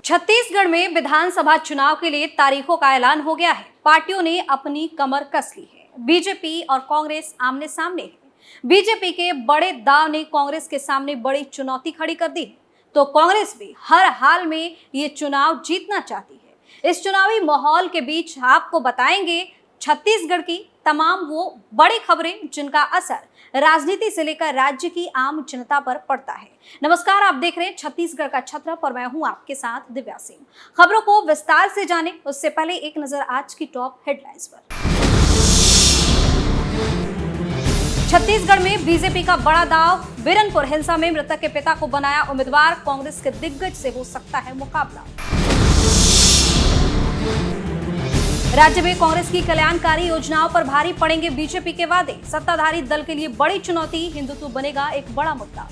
छत्तीसगढ़ में विधानसभा चुनाव के लिए तारीखों का ऐलान हो गया है। पार्टियों ने अपनी कमर कस ली है। बीजेपी और कांग्रेस आमने सामने है। बीजेपी के बड़े दाव ने कांग्रेस के सामने बड़ी चुनौती खड़ी कर दी है, तो कांग्रेस भी हर हाल में ये चुनाव जीतना चाहती है। इस चुनावी माहौल के बीच आपको बताएंगे छत्तीसगढ़ की तमाम वो बड़ी खबरें जिनका असर राजनीति से लेकर राज्य की आम जनता पर पड़ता है। नमस्कार, आप देख रहे हैं छत्तीसगढ़ का छत्र पर मैं हूं आपके साथ दिव्या सिंह। खबरों को विस्तार से जाने उससे पहले एक नजर आज की टॉप हेडलाइंस पर। छत्तीसगढ़ में बीजेपी का बड़ा दाव। बिरनपुर हिंसा में मृतक के पिता को बनाया उम्मीदवार। कांग्रेस के दिग्गज से हो सकता है मुकाबला। राज्य में कांग्रेस की कल्याणकारी योजनाओं पर भारी पड़ेंगे बीजेपी के वादे। सत्ताधारी दल के लिए बड़ी चुनौती, हिंदुत्व बनेगा एक बड़ा मुद्दा।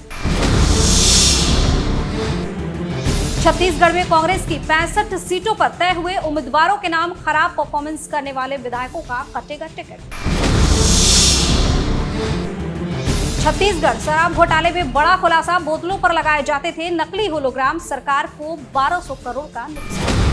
छत्तीसगढ़ में कांग्रेस की 65 सीटों पर तय हुए उम्मीदवारों के नाम। खराब परफॉर्मेंस करने वाले विधायकों का कटेगा टिकट। छत्तीसगढ़ शराब घोटाले में बड़ा खुलासा। बोतलों पर लगाए जाते थे नकली होलोग्राम। सरकार को 1200 करोड़ का नुकसान।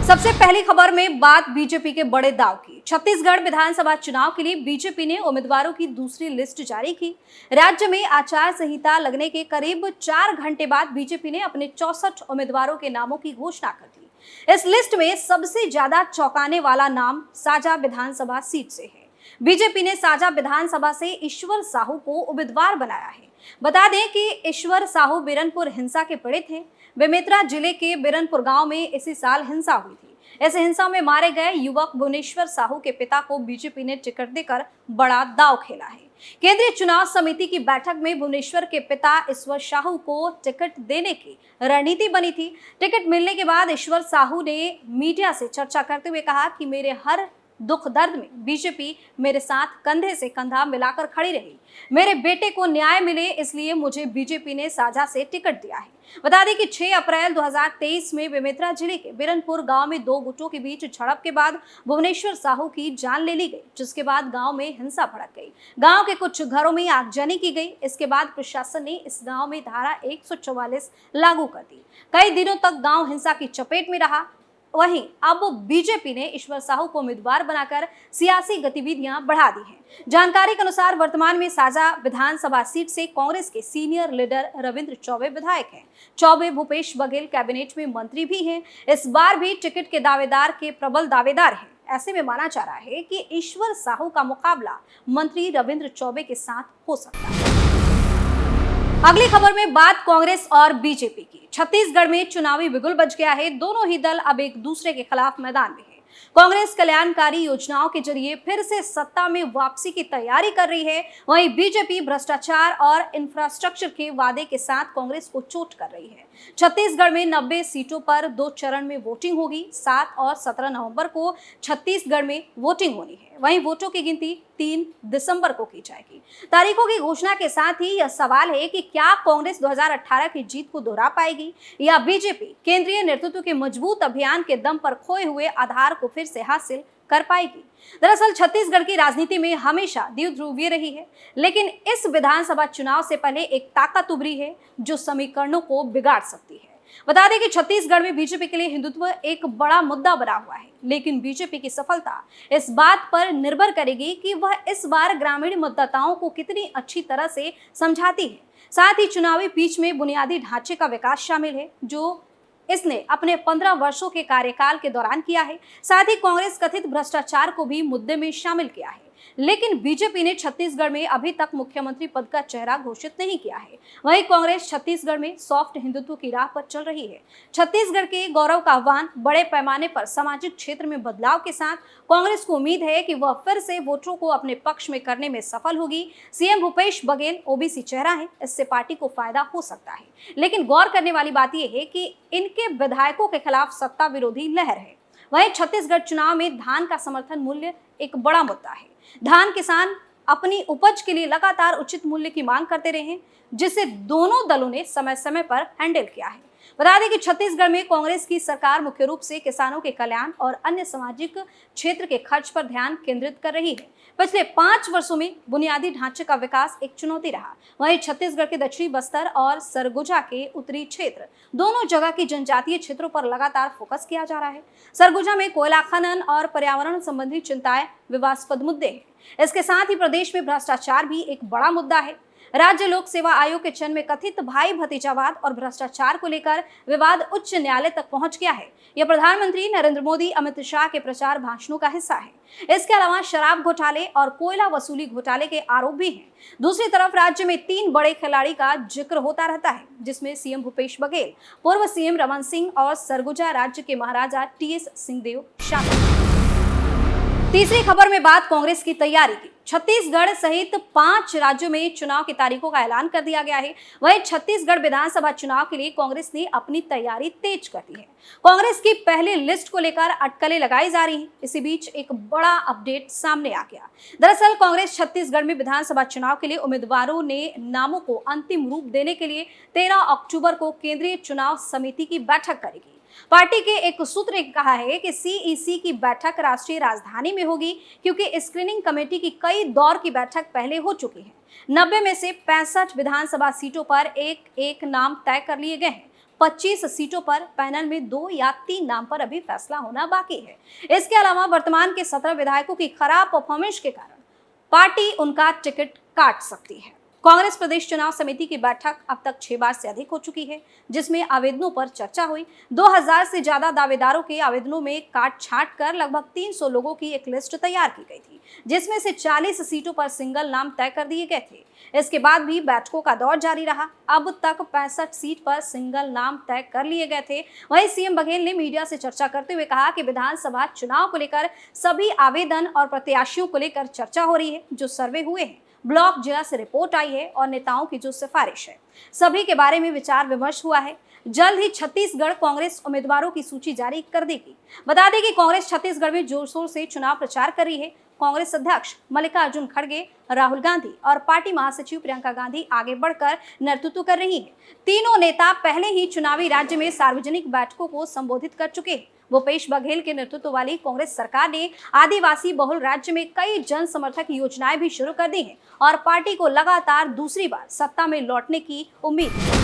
सबसे पहली खबर में बात बीजेपी के बड़े दाव की। छत्तीसगढ़ विधानसभा चुनाव के लिए बीजेपी ने उम्मीदवारों की दूसरी लिस्ट जारी की। राज्य में आचार संहिता लगने के करीब 4 घंटे बाद बीजेपी ने अपने 64 उम्मीदवारों के नामों की घोषणा कर दी। इस लिस्ट में सबसे ज्यादा चौंकाने वाला नाम साजा विधानसभा सीट से है। बीजेपी ने साजा विधानसभा से ईश्वर साहू को उम्मीदवार बनाया है। बता दें कि ईश्वर साहू बिरनपुर हिंसा के पीड़ित हैं। बेमेतरा जिले के बिरनपुर गांव में इसी साल हिंसा हुई थी। इस हिंसा में मारे गए युवक भुवनेश्वर साहू के पिता को बीजेपी ने टिकट देकर बड़ा दांव खेला है। केंद्रीय चुनाव समिति की बैठक में भुवनेश्वर के पिता ईश्वर साहू को टिकट देने की रणनीति बनी थी। टिकट मिलने के बाद ईश्वर साहू ने मीडिया से चर्चा करते हुए कहा कि मेरे हर दुख दर्द में बीजेपी मेरे साथ कंधे से कंधा मिलाकर खड़ी रही। मेरे बेटे को न्याय मिले, इसलिए मुझे बीजेपी ने साझा से टिकट दिया है। बता दें कि 6 अप्रैल 2023 में बेमेतरा जिले के बिरनपुर गांव में 2 गुटों के बीच झड़प के बाद भुवनेश्वर साहू की जान ले ली गई, जिसके बाद गांव में हिंसा भड़क गई। गांव के कुछ घरों में आगजनी की गई। इसके बाद प्रशासन ने इस गांव में धारा 144 लागू कर दी। कई दिनों तक गांव हिंसा की चपेट में रहा। वहीं अब बीजेपी ने ईश्वर साहू को उम्मीदवार बनाकर सियासी गतिविधियां बढ़ा दी हैं। जानकारी के अनुसार वर्तमान में साजा विधानसभा सीट से कांग्रेस के सीनियर लीडर रविंद्र चौबे विधायक हैं। चौबे भूपेश बघेल कैबिनेट में मंत्री भी हैं। इस बार भी टिकट के दावेदार के प्रबल दावेदार हैं। ऐसे में माना जा रहा है कि ईश्वर साहू का मुकाबला मंत्री रविंद्र चौबे के साथ हो सकता है। अगली खबर में बात कांग्रेस और बीजेपी की। छत्तीसगढ़ में चुनावी बिगुल बज गया है। दोनों ही दल अब एक दूसरे के खिलाफ मैदान में है। कांग्रेस कल्याणकारी योजनाओं के जरिए फिर से सत्ता में वापसी की तैयारी कर रही है। वहीं बीजेपी भ्रष्टाचार और इंफ्रास्ट्रक्चर के वादे के साथ कांग्रेस को चोट कर रही है। छत्तीसगढ़ में 90 सीटों पर 2 चरण में वोटिंग होगी। 7 और 17 नवंबर को छत्तीसगढ़ में वोटिंग होनी है। वहीं वोटों की गिनती 3 दिसंबर को की जाएगी। तारीखों की घोषणा के साथ ही यह सवाल है कि क्या कांग्रेस 2018 की जीत को दोहरा पाएगी या बीजेपी केंद्रीय नेतृत्व के मजबूत अभियान के दम पर खोए हुए आधार को फिर से हासिल कर पाएगी। दरअसल छत्तीसगढ़ की राजनीति में हमेशा द्विध्रुवीय रही है, लेकिन इस विधानसभा चुनाव से पहले एक ताकत उभरी है जो समीकरणों को बिगाड़ सकती है। बता दें कि छत्तीसगढ़ में बीजेपी के लिए हिंदुत्व एक बड़ा मुद्दा बना हुआ है, लेकिन बीजेपी की सफलता इस बात पर निर्भर करेगी कि वह इस बार ग्रामीण मतदाताओं को कितनी अच्छी तरह से समझाती है। साथ ही चुनावी पिच में बुनियादी ढांचे का विकास शामिल है, जो इसने अपने 15 वर्षों के कार्यकाल के दौरान किया है। साथ ही कांग्रेस कथित भ्रष्टाचार को भी मुद्दे में शामिल किया है, लेकिन बीजेपी ने छत्तीसगढ़ में अभी तक मुख्यमंत्री पद का चेहरा घोषित नहीं किया है। वहीं कांग्रेस छत्तीसगढ़ में सॉफ्ट हिंदुत्व की राह पर चल रही है। छत्तीसगढ़ के गौरव का आह्वान बड़े पैमाने पर सामाजिक क्षेत्र में बदलाव के साथ कांग्रेस को उम्मीद है कि वह फिर से वोटरों को अपने पक्ष में करने में सफल होगी। सीएम भूपेश बघेल ओबीसी चेहरा है, इससे पार्टी को फायदा हो सकता है, लेकिन गौर करने वाली बात यह है कि इनके विधायकों के खिलाफ सत्ता विरोधी लहर है। वहीं छत्तीसगढ़ चुनाव में धान का समर्थन मूल्य एक बड़ा मुद्दा है। धान किसान अपनी उपज के लिए लगातार उचित मूल्य की मांग करते रहे हैं, जिसे दोनों दलों ने समय समय पर हैंडल किया है। बता दें कि छत्तीसगढ़ में कांग्रेस की सरकार मुख्य रूप से किसानों के कल्याण और अन्य सामाजिक क्षेत्र के खर्च पर ध्यान केंद्रित कर रही है। पिछले 5 वर्षों में बुनियादी ढांचे का विकास एक चुनौती रहा। वहीं छत्तीसगढ़ के दक्षिणी बस्तर और सरगुजा के उत्तरी क्षेत्र दोनों जगह की जनजातीय क्षेत्रों पर लगातार फोकस किया जा रहा है। सरगुजा में कोयला खनन और पर्यावरण संबंधी चिंताएं विवादास्पद मुद्दे हैं। इसके साथ ही प्रदेश में भ्रष्टाचार भी एक बड़ा मुद्दा है। राज्य लोक सेवा आयोग के चयन में कथित भाई भतीजावाद और भ्रष्टाचार को लेकर विवाद उच्च न्यायालय तक पहुंच गया है। यह प्रधानमंत्री नरेंद्र मोदी, अमित शाह के प्रचार भाषणों का हिस्सा है। इसके अलावा शराब घोटाले और कोयला वसूली घोटाले के आरोप भी हैं। दूसरी तरफ राज्य में 3 बड़े खिलाड़ी का जिक्र होता रहता है, जिसमें सीएम भूपेश बघेल, पूर्व सीएम रमन सिंह और सरगुजा राज्य के महाराजा टीएस सिंहदेव शामिल। तीसरी खबर में बात कांग्रेस की तैयारी की। छत्तीसगढ़ सहित 5 राज्यों में चुनाव की तारीखों का ऐलान कर दिया गया है। वहीं छत्तीसगढ़ विधानसभा चुनाव के लिए कांग्रेस ने अपनी तैयारी तेज कर दी है। कांग्रेस की पहली लिस्ट को लेकर अटकलें लगाई जा रही हैं। इसी बीच एक बड़ा अपडेट सामने आ गया। दरअसल कांग्रेस छत्तीसगढ़ में विधानसभा चुनाव के लिए उम्मीदवारों ने नामों को अंतिम रूप देने के लिए 13 अक्टूबर को केंद्रीय चुनाव समिति की बैठक करेगी। पार्टी के एक सूत्र ने कहा है कि सीईसी की बैठक राष्ट्रीय राजधानी में होगी, क्योंकि स्क्रीनिंग कमेटी की कई दौर की बैठक पहले हो चुकी है। 90 में से 65 विधानसभा सीटों पर एक नाम तय कर लिए गए हैं। 25 सीटों पर पैनल में 2 या 3 नाम पर अभी फैसला होना बाकी है। इसके अलावा वर्तमान के 17 विधायकों की खराब परफॉर्मेंस के कारण पार्टी उनका टिकट काट सकती है। कांग्रेस प्रदेश चुनाव समिति की बैठक अब तक 6 बार से अधिक हो चुकी है, जिसमें आवेदनों पर चर्चा हुई। 2000 से ज्यादा दावेदारों के आवेदनों में काट छांट कर लगभग 300 लोगों की एक लिस्ट तैयार की गई थी, जिसमें से 40 सीटों पर सिंगल नाम तय कर दिए गए थे। इसके बाद भी बैठकों का दौर जारी रहा। अब तक 65 सीट पर सिंगल नाम तय कर लिए गए थे। वहीं सीएम बघेल ने मीडिया से चर्चा करते हुए कहा कि विधानसभा चुनाव को लेकर सभी आवेदन और प्रत्याशियों को लेकर चर्चा हो रही है। जो सर्वे हुए हैं, ब्लॉक जिला से रिपोर्ट आई है और नेताओं की जो सिफारिश है, सभी के बारे में विचार विमर्श हुआ है। जल्द ही छत्तीसगढ़ कांग्रेस उम्मीदवारों की सूची जारी कर देगी। बता दें कि कांग्रेस छत्तीसगढ़ में जोर शोर से चुनाव प्रचार कर रही है। कांग्रेस अध्यक्ष मल्लिकार्जुन खड़गे, राहुल गांधी और पार्टी महासचिव प्रियंका गांधी आगे बढ़कर नेतृत्व कर रही हैं। तीनों नेता पहले ही चुनावी राज्य में सार्वजनिक बैठकों को संबोधित कर चुके हैं। भूपेश बघेल के नेतृत्व वाली कांग्रेस सरकार ने आदिवासी बहुल राज्य में कई जन समर्थक योजनाएं भी शुरू कर दी हैं और पार्टी को लगातार दूसरी बार सत्ता में लौटने की उम्मीद है।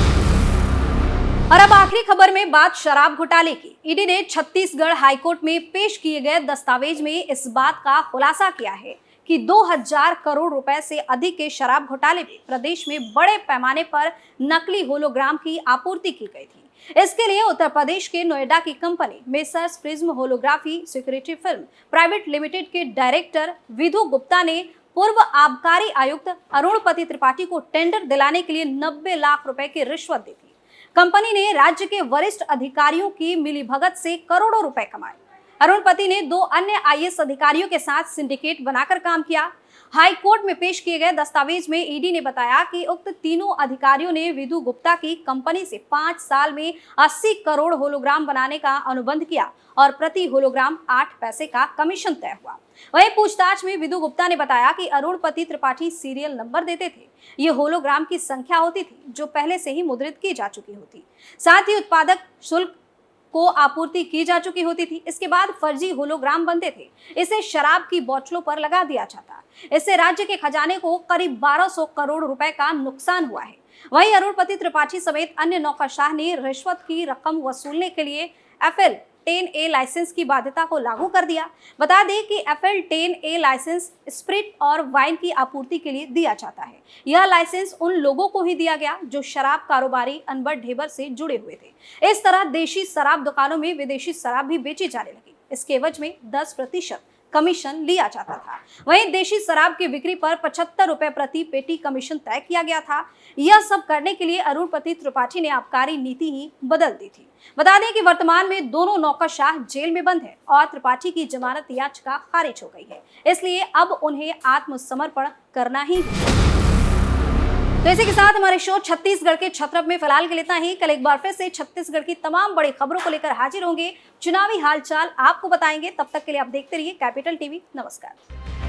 और अब आखिरी खबर में बात शराब घोटाले की। ईडी ने छत्तीसगढ़ हाईकोर्ट में पेश किए गए दस्तावेज में इस बात का खुलासा किया है कि 2000 करोड़ रुपए से अधिक के शराब घोटाले में प्रदेश में बड़े पैमाने पर नकली होलोग्राम की आपूर्ति की गई थी। इसके लिए उत्तर प्रदेश के नोएडा की company messrs prism holography security film private limited के डायरेक्टर विधु गुप्ता ने पूर्व आबकारी आयुक्त अरुणपति त्रिपाठी को टेंडर दिलाने के लिए 90 लाख रुपए की रिश्वत दी थी। कंपनी ने राज्य के वरिष्ठ अधिकारियों की मिलीभगत से करोड़ों रुपए कमाए। अरुणपति ने 2 अन्य आईएएस अधिकारियों के साथ सिंडिकेट बनाकर काम किया। हाई कोर्ट में पेश किए गए दस्तावेज में ईडी ने बताया कि उक्त तीनों अधिकारियों ने विधु गुप्ता की कंपनी से 5 साल में 80 करोड़ होलोग्राम बनाने का अनुबंध किया और प्रति होलोग्राम 8 पैसे का कमीशन तय हुआ। वहीं पूछताछ में विधु गुप्ता ने बताया कि अरुणपति त्रिपाठी सीरियल नंबर देते थे। ये होलोग्राम की संख्या होती थी जो पहले से ही मुद्रित की जा चुकी होती, साथ ही उत्पादक शुल्क को आपूर्ति की जा चुकी होती थी। इसके बाद फर्जी होलोग्राम बनते थे। इसे शराब की बोतलों पर लगा दिया जाता। इससे राज्य के खजाने को करीब 1200 करोड़ रुपए का नुकसान हुआ है। वहीं अरुणपति त्रिपाठी समेत अन्य नौकरशाह ने रिश्वत की रकम वसूलने के लिए FL 10A लाइसेंस की बाध्यता को लागू कर दिया। बता दें कि FL 10A लाइसेंस स्प्रिट और वाइन की आपूर्ति के लिए दिया जाता है। यह लाइसेंस उन लोगों को ही दिया गया जो शराब कारोबारी अनबर ढेबर से जुड़े हुए थे। इस तरह देशी शराब दुकानों में विदेशी शराब भी बेची जाने लगी। इसके एवज में 10% कमीशन लिया जाता था। वहीं देशी शराब की बिक्री पर 75 रुपए प्रति पेटी कमीशन तय किया गया था। यह सब करने के लिए अरुणपति त्रिपाठी ने आबकारी नीति ही बदल दी थी। बता दें कि वर्तमान में दोनों नौकरशाह जेल में बंद है और त्रिपाठी की जमानत याचिका खारिज हो गई है, इसलिए अब उन्हें आत्मसमर्पण करना ही है। तो इसी के साथ हमारे शो छत्तीसगढ़ के छत्रप में फिलहाल के लिए इतना ही। कल एक बार फिर से छत्तीसगढ़ की तमाम बड़ी खबरों को लेकर हाजिर होंगे। चुनावी हालचाल आपको बताएंगे। तब तक के लिए आप देखते रहिए कैपिटल टीवी। नमस्कार।